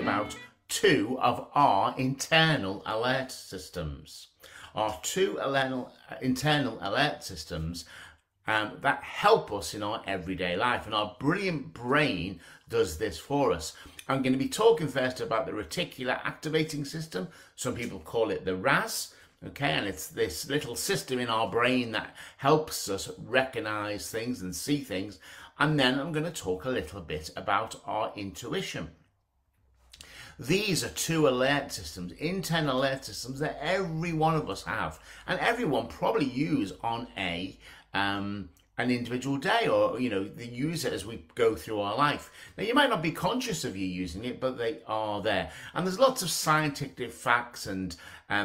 about two of our internal alert systems. Our two internal alert systems that help us in our everyday life, and our brilliant brain does this for us. I'm going to be talking first about the reticular activating system. Some people call it the RAS. Okay, and it's this little system in our brain that helps us recognize things and see things. And then I'm going to talk a little bit about our intuition. These are two alert systems, internal alert systems, that every one of us have, and everyone probably use on an individual day, or they use it as we go through our life. Now, you might not be conscious of you using it, but they are there, and there's lots of scientific facts and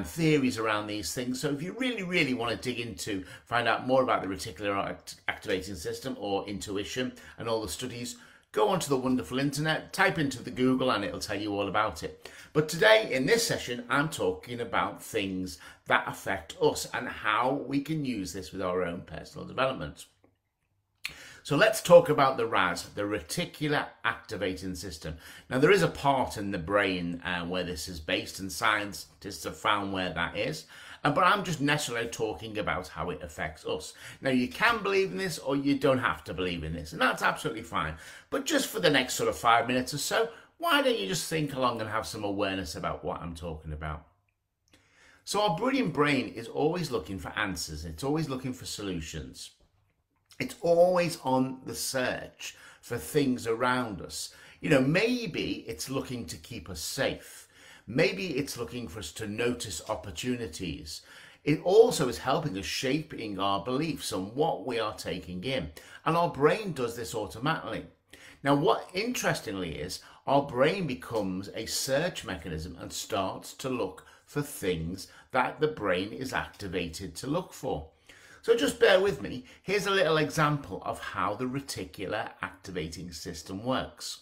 theories around these things. So if you really want to dig into, find out more about the reticular activating system or intuition and all the studies, go onto the wonderful internet, type into the Google, and it'll tell you all about it. But today, in this session, I'm talking about things that affect us and how we can use this with our own personal development. So let's talk about the RAS, the reticular activating system. Now, there is a part in the brain where this is based, and scientists have found where that is. But I'm just necessarily talking about how it affects us. Now, you can believe in this, or you don't have to believe in this, and that's absolutely fine. But just for the next sort of 5 minutes or so, why don't you just think along and have some awareness about what I'm talking about? So our brilliant brain is always looking for answers. It's always looking for solutions. It's always on the search for things around us. Maybe it's looking to keep us safe. Maybe it's looking for us to notice opportunities. It also is helping us shaping our beliefs on what we are taking in. And our brain does this automatically. Now, what interestingly is, our brain becomes a search mechanism and starts to look for things that the brain is activated to look for. So just bear with me. Here's a little example of how the reticular activating system works.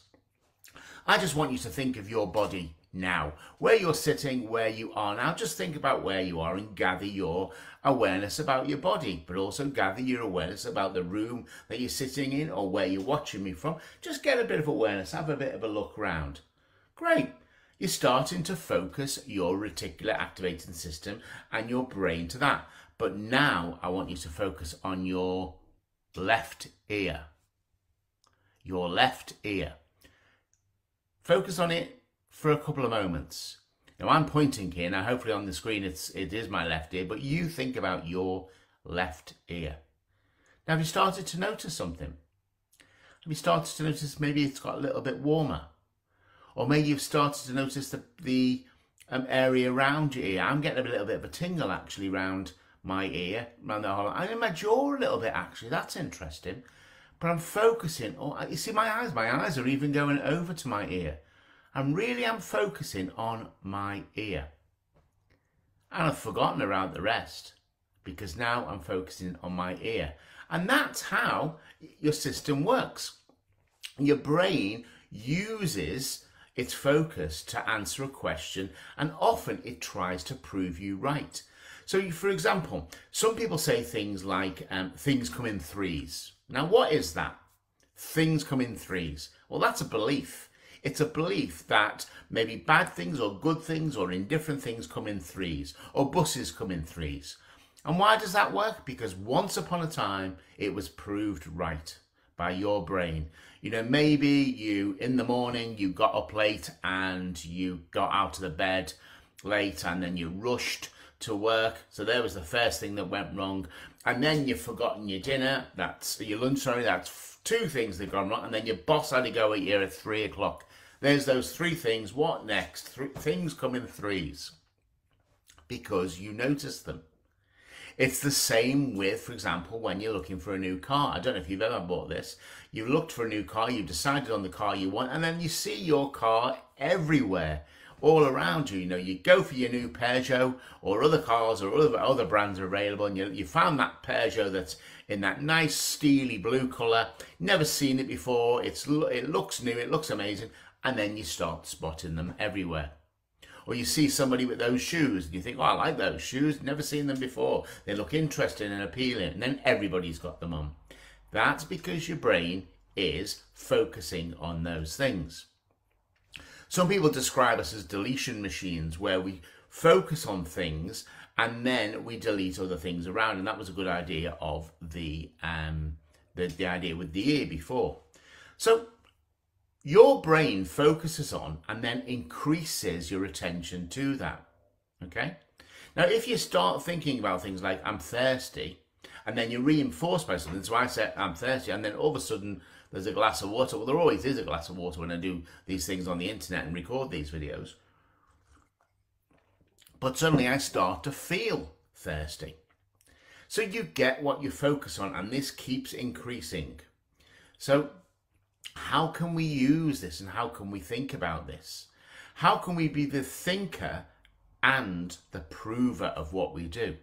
I just want you to think of your body now, where you're sitting, where you are now. Just think about where you are and gather your awareness about your body, but also gather your awareness about the room that you're sitting in or where you're watching me from. Just get a bit of awareness, have a bit of a look around. Great. You're starting to focus your reticular activating system and your brain to that. But now I want you to focus on your left ear. Your left ear. Focus on it for a couple of moments. Now, I'm pointing here. Now, hopefully on the screen it is my left ear, but you think about your left ear. Now, have you started to notice something? Have you started to notice maybe it's got a little bit warmer? Or maybe you've started to notice the area around your ear. I'm getting a little bit of a tingle actually around my ear, around the whole, and in my jaw a little bit actually. That's interesting. But I'm focusing, you see my eyes are even going over to my ear. I'm focusing on my ear. And I've forgotten about the rest because now I'm focusing on my ear. And that's how your system works. Your brain uses its focus to answer a question, and often it tries to prove you right. So, for example, some people say things like, things come in threes. Now, what is that? Things come in threes. Well, that's a belief. It's a belief that maybe bad things or good things or indifferent things come in threes, or buses come in threes. And why does that work? Because once upon a time, it was proved right by your brain. Maybe you, in the morning, you got up late and you got out of the bed late and then you rushed to work. So there was the first thing that went wrong. And then you've forgotten your dinner, that's your lunch, that's two things that have gone wrong. And then your boss had to go at you at 3 o'clock. There's those three things. What next? Things come in threes because you notice them. It's the same with, for example, when you're looking for a new car. I don't know if you've ever bought this. You've looked for a new car, you've decided on the car you want, and then you see your car everywhere, all around you. You go for your new Peugeot, or other cars or other brands are available, and you found that Peugeot that's in that nice steely blue colour. Never seen it before. It looks new, it looks amazing, and then you start spotting them everywhere. Or you see somebody with those shoes and you think, oh, I like those shoes, never seen them before. They look interesting and appealing, and then everybody's got them on. That's because your brain is focusing on those things. Some people describe us as deletion machines, where we focus on things and then we delete other things around. And that was a good idea of the idea with the ear before. So your brain focuses on and then increases your attention to that. Okay. Now, if you start thinking about things like I'm thirsty, and then you're reinforced by something, so I say I'm thirsty, and then all of a sudden there's a glass of water. Well, there always is a glass of water when I do these things on the internet and record these videos. But suddenly I start to feel thirsty. So you get what you focus on, and this keeps increasing. So how can we use this, and how can we think about this? How can we be the thinker and the prover of what we do?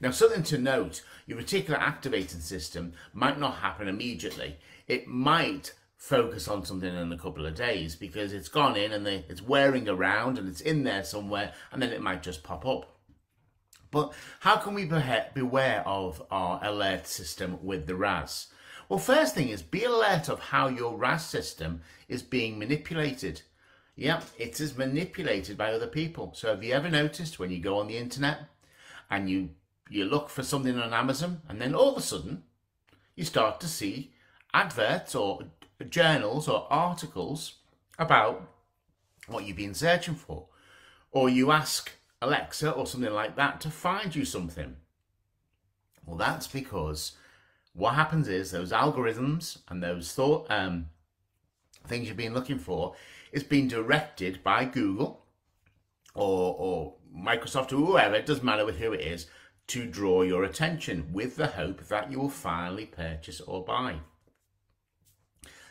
Now, something to note, your reticular activating system might not happen immediately. It might focus on something in a couple of days because it's gone in and it's wearing around and it's in there somewhere, and then it might just pop up. But how can we beware of our alert system with the RAS? Well, first thing is be alert of how your RAS system is being manipulated. Yeah, it is manipulated by other people. So have you ever noticed when you go on the internet and you look for something on Amazon, and then all of a sudden you start to see adverts or journals or articles about what you've been searching for, or you ask Alexa or something like that to find you something? Well, that's because what happens is those algorithms and those things you've been looking for is being directed by Google or Microsoft or whoever, it doesn't matter with who it is, to draw your attention with the hope that you will finally purchase or buy.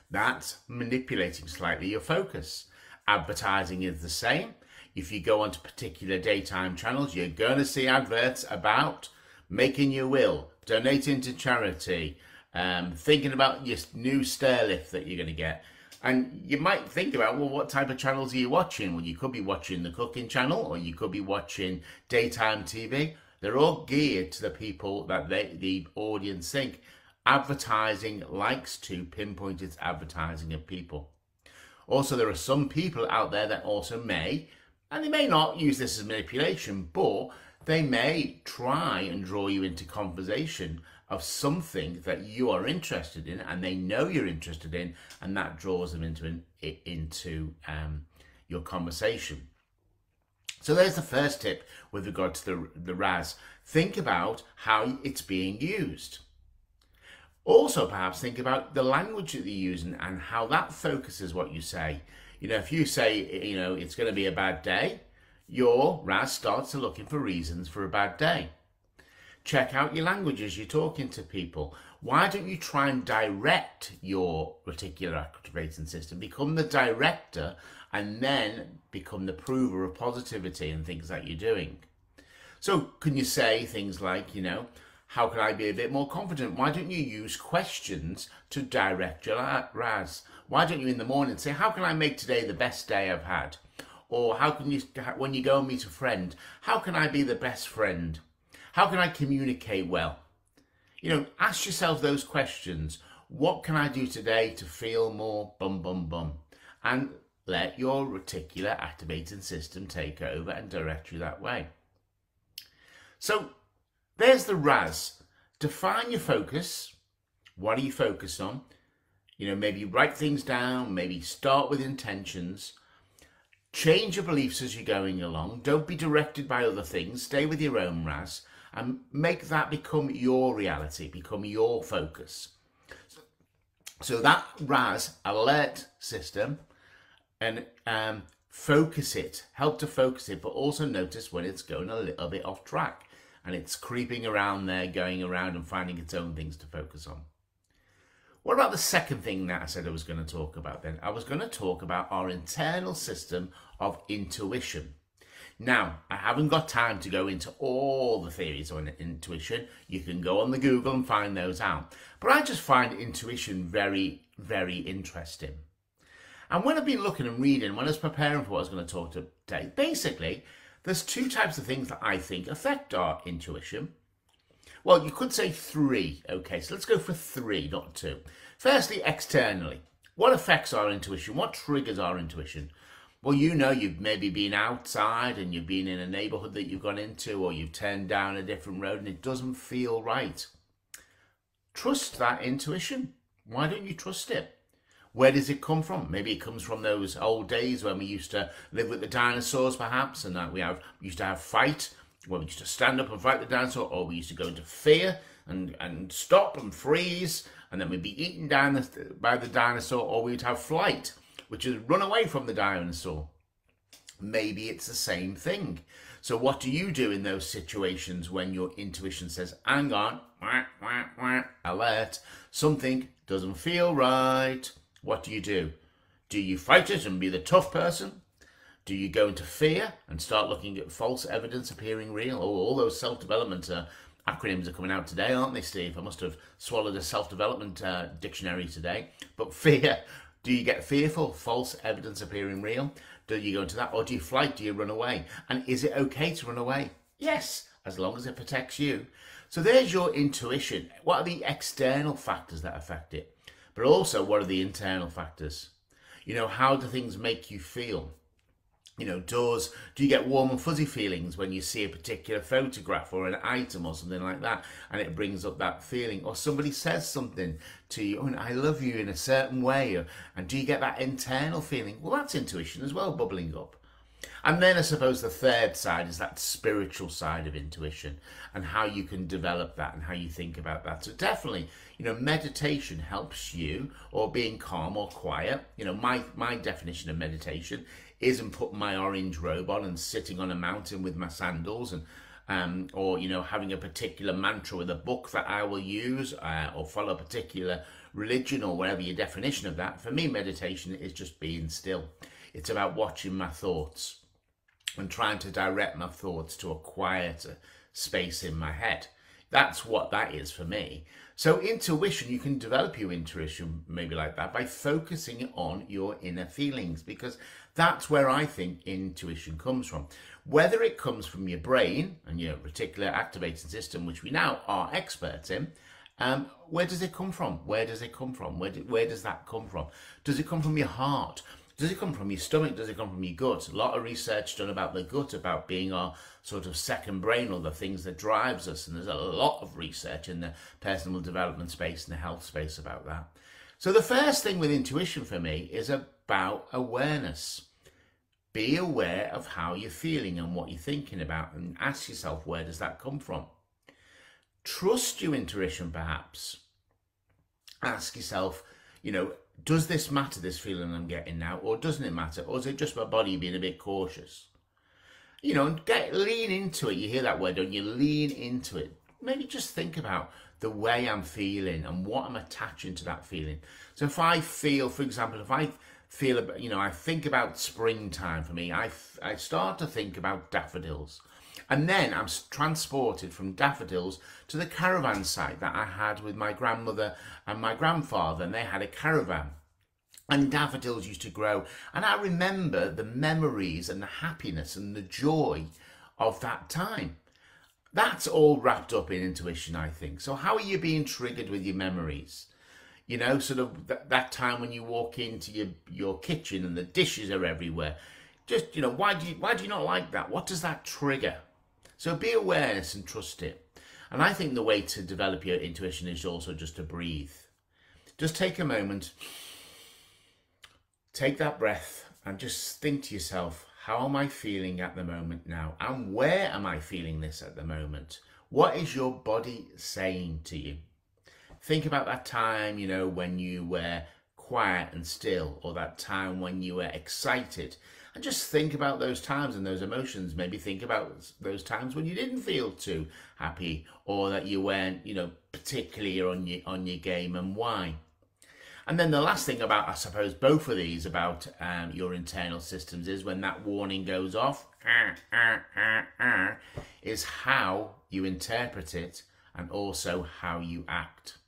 That's manipulating slightly your focus. Advertising is the same. If you go onto particular daytime channels, you're going to see adverts about making your will, donating to charity, thinking about your new stair lift that you're going to get. And you might think about, well, what type of channels are you watching? Well, you could be watching the cooking channel, or you could be watching daytime TV. They're all geared to the people that the audience think. Advertising likes to pinpoint its advertising at people. Also, there are some people out there that also may, and they may not use this as manipulation, but they may try and draw you into conversation of something that you are interested in, and they know you're interested in, and that draws them into your conversation. So there's the first tip with regard to the RAS. Think about how it's being used. Also, perhaps think about the language that you're using and how that focuses what you say. You know, if you say, it's going to be a bad day, your RAS starts to looking for reasons for a bad day. Check out your language as you're talking to people. Why don't you try and direct your reticular activating system? Become the director and then become the prover of positivity and things that you're doing. So can you say things like, how can I be a bit more confident? Why don't you use questions to direct your RAS? Why don't you in the morning say, how can I make today the best day I've had? Or how can you, when you go and meet a friend, how can I be the best friend? How can I communicate well? Ask yourself those questions. What can I do today to feel more bum, bum, bum? And let your reticular activating system take over and direct you that way. So there's the RAS. Define your focus. What are you focused on? Maybe write things down, maybe start with intentions. Change your beliefs as you're going along. Don't be directed by other things. Stay with your own RAS and make that become your reality, become your focus. So that RAS alert system, and focus it, help to focus it, but also notice when it's going a little bit off track and it's creeping around there, going around and finding its own things to focus on. What about the second thing that I said I was going to talk about then? I was going to talk about our internal system of intuition. Now, I haven't got time to go into all the theories on intuition. You can go on the Google and find those out. But I just find intuition very, very interesting. And when I've been looking and reading, when I was preparing for what I was going to talk today, basically, there's two types of things that I think affect our intuition. Well, you could say three. Okay, so let's go for three, not two. Firstly, externally. What affects our intuition? What triggers our intuition? Well, you know, you've maybe been outside and you've been in a neighborhood that you've gone into, or you've turned down a different road and it doesn't feel right. Trust that intuition. Why don't you trust it? Where does it come from? Maybe it comes from those old days when we used to live with the dinosaurs, perhaps, and that we used to have fight, where we used to stand up and fight the dinosaur, or we used to go into fear and stop and freeze, and then we'd be eaten down by the dinosaur, or we'd have flight, which is run away from the dinosaur. Maybe it's the same thing. So what do you do in those situations when your intuition says, hang on, alert, something doesn't feel right? What do you do? Do you fight it and be the tough person? Do you go into fear and start looking at false evidence appearing real? Oh, all those self-development acronyms are coming out today, aren't they, Steve? I must have swallowed a self-development dictionary today. But fear, do you get fearful? False evidence appearing real? Do you go into that? Or do you flight? Do you run away? And is it okay to run away? Yes, as long as it protects you. So there's your intuition. What are the external factors that affect it? But also, what are the internal factors? You know, how do things make you feel? You know, do you get warm and fuzzy feelings when you see a particular photograph or an item or something like that, and it brings up that feeling? Or somebody says something to you, oh, I love you in a certain way, and do you get that internal feeling? Well, that's intuition as well, bubbling up. And then I suppose the third side is that spiritual side of intuition and how you can develop that and how you think about that. So definitely, you know, meditation helps you, or being calm or quiet. You know, my definition of meditation isn't putting my orange robe on and sitting on a mountain with my sandals and or, you know, having a particular mantra with a book that I will use or follow a particular religion or whatever your definition of that. For me, meditation is just being still. It's about watching my thoughts and trying to direct my thoughts to a quieter space in my head. That's what that is for me. So intuition, you can develop your intuition maybe like that by focusing on your inner feelings, because that's where I think intuition comes from. Whether it comes from your brain and your reticular activating system, which we now are experts in, where does it come from? Where does it come from? Where does that come from? Does it come from your heart? Does it come from your stomach? Does it come from your gut? A lot of research done about the gut, about being our sort of second brain, or the things that drives us. And there's a lot of research in the personal development space and the health space about that. So the first thing with intuition for me is about awareness. Be aware of how you're feeling and what you're thinking about, and ask yourself, where does that come from? Trust your intuition, perhaps. Ask yourself, you know, does this matter, this feeling I'm getting now, or doesn't it matter? Or is it just my body being a bit cautious? You know, lean into it. You hear that word, don't you? Lean into it. Maybe just think about the way I'm feeling and what I'm attaching to that feeling. So if I feel, for example, if I feel, you know, I think about springtime for me, I start to think about daffodils. And then I'm transported from daffodils to the caravan site that I had with my grandmother and my grandfather, and they had a caravan. And daffodils used to grow. And I remember the memories and the happiness and the joy of that time. That's all wrapped up in intuition, I think. So how are you being triggered with your memories? You know, sort of that time when you walk into your kitchen and the dishes are everywhere. Just, you know, why do you not like that? What does that trigger? So be awareness and trust it. And I think the way to develop your intuition is also just to breathe. Just take a moment, take that breath, and just think to yourself, how am I feeling at the moment now? And where am I feeling this at the moment? What is your body saying to you? Think about that time, you know, when you were quiet and still, or that time when you were excited. And just think about those times and those emotions. Maybe think about those times when you didn't feel too happy, or that you weren't, you know, particularly on your game, and why. And then the last thing about, I suppose, both of these about your internal systems is when that warning goes off, is how you interpret it and also how you act.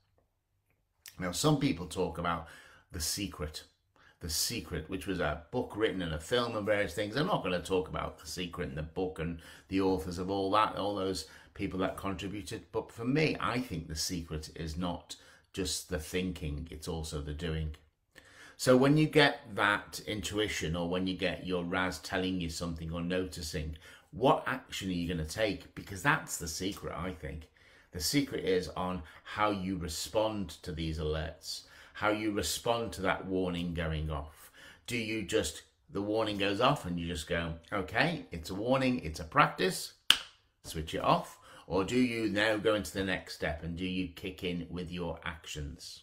Now, some people talk about The Secret, which was a book written and a film and various things. I'm not going to talk about The Secret and the book and the authors of all that, all those people that contributed. But for me, I think The Secret is not just the thinking, it's also the doing. So when you get that intuition, or when you get your RAS telling you something or noticing, what action are you going to take? Because that's the secret, I think. The secret is on how you respond to these alerts, how you respond to that warning going off. Do you just, the warning goes off and you just go, okay, it's a warning, it's a practice, switch it off? Or do you now go into the next step and do you kick in with your actions?